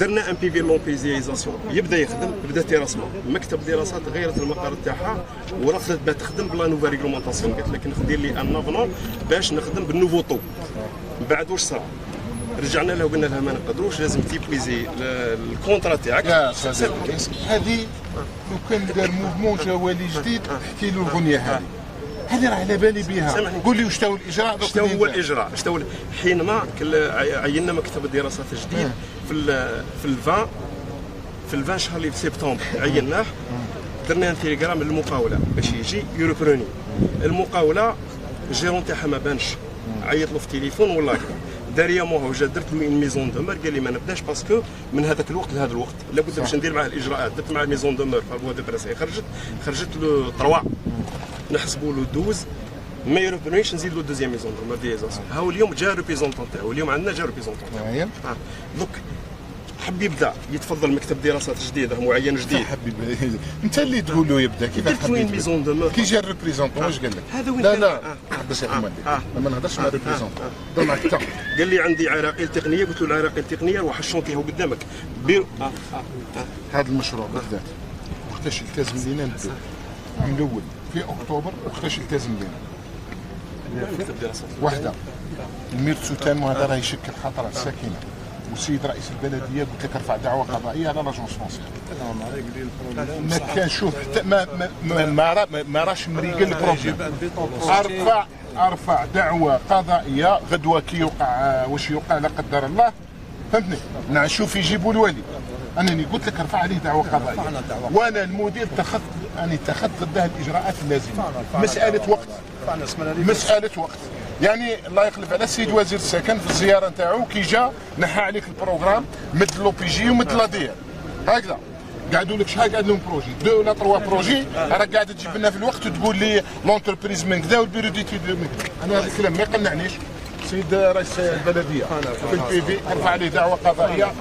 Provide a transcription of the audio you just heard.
درنا ان بي في لومبيزيزاسيون يبدا يخدم، بدا تيراسمون، مكتب دراسات غيرت المقر تاعها ورفضت باه تخدم بلا نوفا ريغلومونطاسيون، قالت لك ندير لي ان افونون باش نخدم بالنوفو طو. من بعد واش صرا؟ رجعنا له وقلنا لها ما نقدروش، لازم تيبويزي الكونترا تاعك. يا صديقي هذه لو كان دار موفمون جا والي جديد احكي له الغنيه هذه راه على بالي بها. قول لي واش هو الاجراء؟ شنو هو الاجراء؟ شنو حينما عينا مكتب الدراسات الجديد في 20 شهر اللي في سبتمبر عيناه، درنا تيليغرام للمقاوله باش يجي يوربروني المقاوله. الجيرون تاعها ما بانش، عيط له في التليفون والله داريا موها وجا درت له ميزون دو مور، قال لي ما نبداش باسكو من هذاك الوقت لهذا الوقت لابد باش ندير معاه الاجراءات. درت معاه ميزون دو مور فالبوا دو بريسي، خرجت له 3 نحسبوا له 12 ما يوربرونيش، نزيد له دوزيام ميزون دو مور ديزاسيون. هاو اليوم جا ريبريزونطون تاعو، اليوم عندنا جا ريبريزونطون تاعو. دوك حب يبدا يتفضل مكتب دراسات جديد معين جديد. حبيبي انت اللي تقول له يبدا كيف حبيت ميزون دو مور. كي جا الريبريزونطون واش قال لك؟ هذا وين لا بس يا حمادي ما نهضرش مع الريبريزونطون، هضر معك انت. قال لي عندي عراقيل تقنيه، قلت له العراقيل التقنيه روح الشونتيه قدامك هذا المشروع بالذات وقتاش التزم لينا نبداو من الاول في اكتوبر، وقتاش التزم لينا وحده الميرتسو تامو هذا راه يشكل خطره ساكنه. والسيد رئيس البلديه قلت لك رفع دعوه قضائيه على لاجونس فونسيير. ما كان شوف ما راش مريقل البروبليم. ارفع دعوه قضائيه غدوه كي يوقع واش يوقع لا قدر الله، فهمتني؟ نشوف يجيبوا الولي. انني قلت لك ارفع عليه دعوه قضائيه، وانا المدير اتخذت ضده الاجراءات اللازمه. مساله وقت يعني الله يخلف على السيد وزير السكن في الزياره نتاعو كي جا نحى عليك البروغرام مد لو بي جي ومد لا دي هكذا. قعدوا لك شحال قعد لهم بروجي 2 ولا 3 بروجي، راك قاعد تجيب لنا في الوقت وتقول لي لونتربريز من كذا والبيرو ديتيد من كذا. انا هذا الكلام ما يقنعنيش. سيد رئيس البلديه في البي في ارفع عليه دعوه قضائيه.